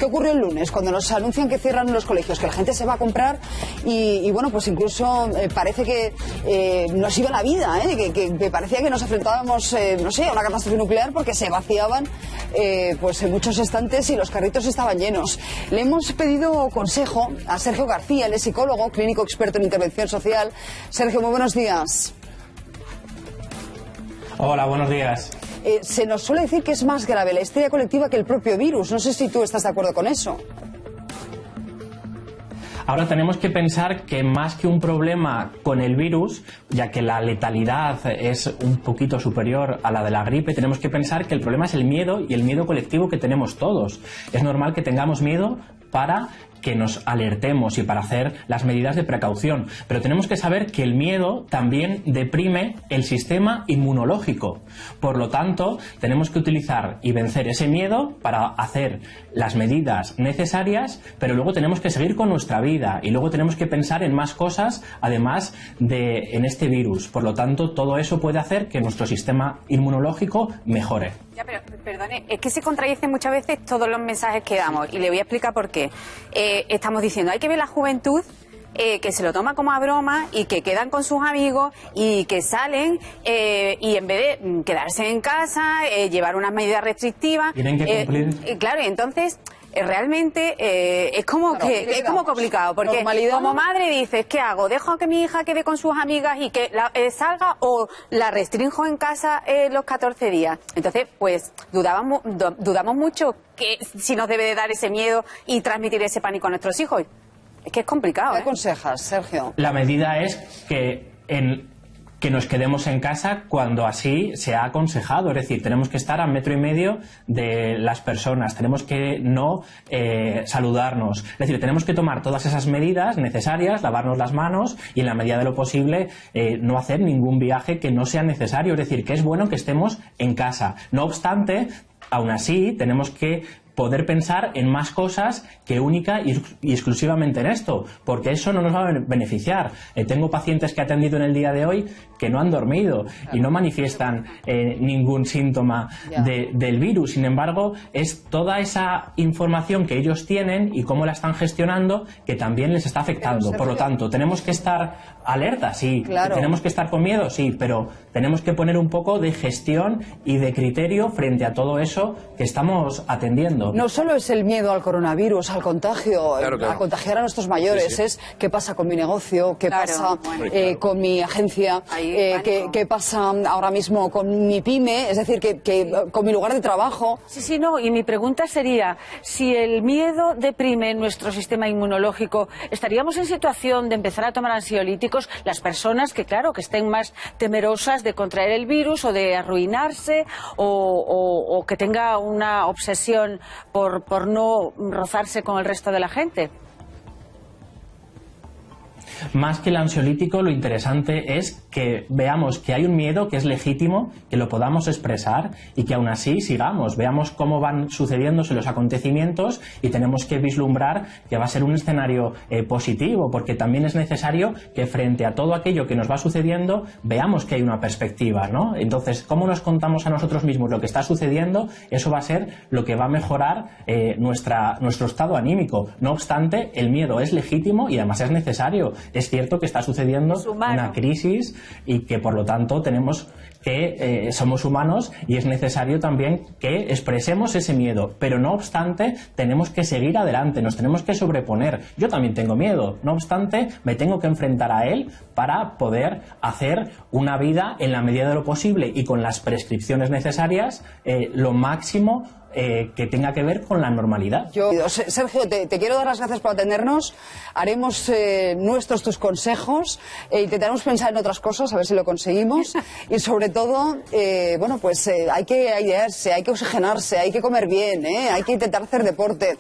¿Qué ocurrió el lunes cuando nos anuncian que cierran los colegios? Que la gente se va a comprar y bueno, pues incluso parece que nos iba la vida, que parecía que nos enfrentábamos, no sé, a una catástrofe nuclear porque se vaciaban pues en muchos estantes y los carritos estaban llenos. Le hemos pedido consejo a Sergio García, él es psicólogo, clínico experto en intervención social. Sergio, muy buenos días. Hola, buenos días. Se nos suele decir que es más grave la histeria colectiva que el propio virus. No sé si tú estás de acuerdo con eso. Ahora tenemos que pensar que más que un problema con el virus, ya que la letalidad es un poquito superior a la de la gripe, tenemos que pensar que el problema es el miedo y el miedo colectivo que tenemos todos. Es normal que tengamos miedo para que nos alertemos y para hacer las medidas de precaución. Pero tenemos que saber que el miedo también deprime el sistema inmunológico. Por lo tanto, tenemos que utilizar y vencer ese miedo para hacer las medidas necesarias, pero luego tenemos que seguir con nuestra vida y luego tenemos que pensar en más cosas además de en este virus. Por lo tanto, todo eso puede hacer que nuestro sistema inmunológico mejore. Ya, pero perdone, es que se contradicen muchas veces todos los mensajes que damos y le voy a explicar por qué. Estamos diciendo, hay que ver la juventud que se lo toma como a broma y que quedan con sus amigos y que salen y en vez de quedarse en casa, llevar unas medidas restrictivas. Tienen que cumplir. Claro, y entonces realmente es como es como complicado porque como madre dices, ¿qué hago? ¿Dejo que mi hija quede con sus amigas y que salga o la restringo en casa los 14 días? Entonces, pues dudamos mucho que si nos debe de dar ese miedo y transmitir ese pánico a nuestros hijos. Es que es complicado. ¿Qué aconsejas, Sergio? La medida es que nos quedemos en casa cuando así se ha aconsejado. Es decir, tenemos que estar a 1,5 metros de las personas, tenemos que no saludarnos. Es decir, tenemos que tomar todas esas medidas necesarias, lavarnos las manos y en la medida de lo posible no hacer ningún viaje que no sea necesario. Es decir, que es bueno que estemos en casa. No obstante, aún así, tenemos que poder pensar en más cosas que única y exclusivamente en esto, porque eso no nos va a beneficiar. Tengo pacientes que he atendido en el día de hoy que no han dormido y no manifiestan ningún síntoma del virus. Sin embargo, es toda esa información que ellos tienen y cómo la están gestionando que también les está afectando. Por lo tanto, tenemos que estar alerta, sí. Claro. Tenemos que estar con miedo, sí, pero tenemos que poner un poco de gestión y de criterio frente a todo eso que estamos atendiendo. No solo es el miedo al coronavirus, al contagio, a contagiar a nuestros mayores, es qué pasa con mi negocio, qué pasa con mi agencia, qué pasa ahora mismo con mi pyme, es decir, que con mi lugar de trabajo. Sí, no, y mi pregunta sería, si el miedo deprime nuestro sistema inmunológico, ¿estaríamos en situación de empezar a tomar ansiolíticos las personas que, claro, que estén más temerosas de contraer el virus o de arruinarse o que tenga una obsesión por no rozarse con el resto de la gente? Más que el ansiolítico, lo interesante es que veamos que hay un miedo que es legítimo, que lo podamos expresar y que aún así sigamos, veamos cómo van sucediéndose los acontecimientos y tenemos que vislumbrar que va a ser un escenario positivo, porque también es necesario que frente a todo aquello que nos va sucediendo veamos que hay una perspectiva, ¿no? Entonces, cómo nos contamos a nosotros mismos lo que está sucediendo, eso va a ser lo que va a mejorar nuestro estado anímico. No obstante, el miedo es legítimo y además es necesario. Es cierto que está sucediendo una crisis y que por lo tanto tenemos que somos humanos y es necesario también que expresemos ese miedo, pero no obstante tenemos que seguir adelante, nos tenemos que sobreponer. Yo también tengo miedo, no obstante me tengo que enfrentar a él para poder hacer una vida en la medida de lo posible y con las prescripciones necesarias lo máximo que tenga que ver con la normalidad. Sergio, te quiero dar las gracias por atendernos. Haremos nuestros tus consejos e intentaremos pensar en otras cosas, a ver si lo conseguimos. Y sobre todo, bueno, pues hay que airearse, hay que oxigenarse, hay que comer bien, hay que intentar hacer deporte.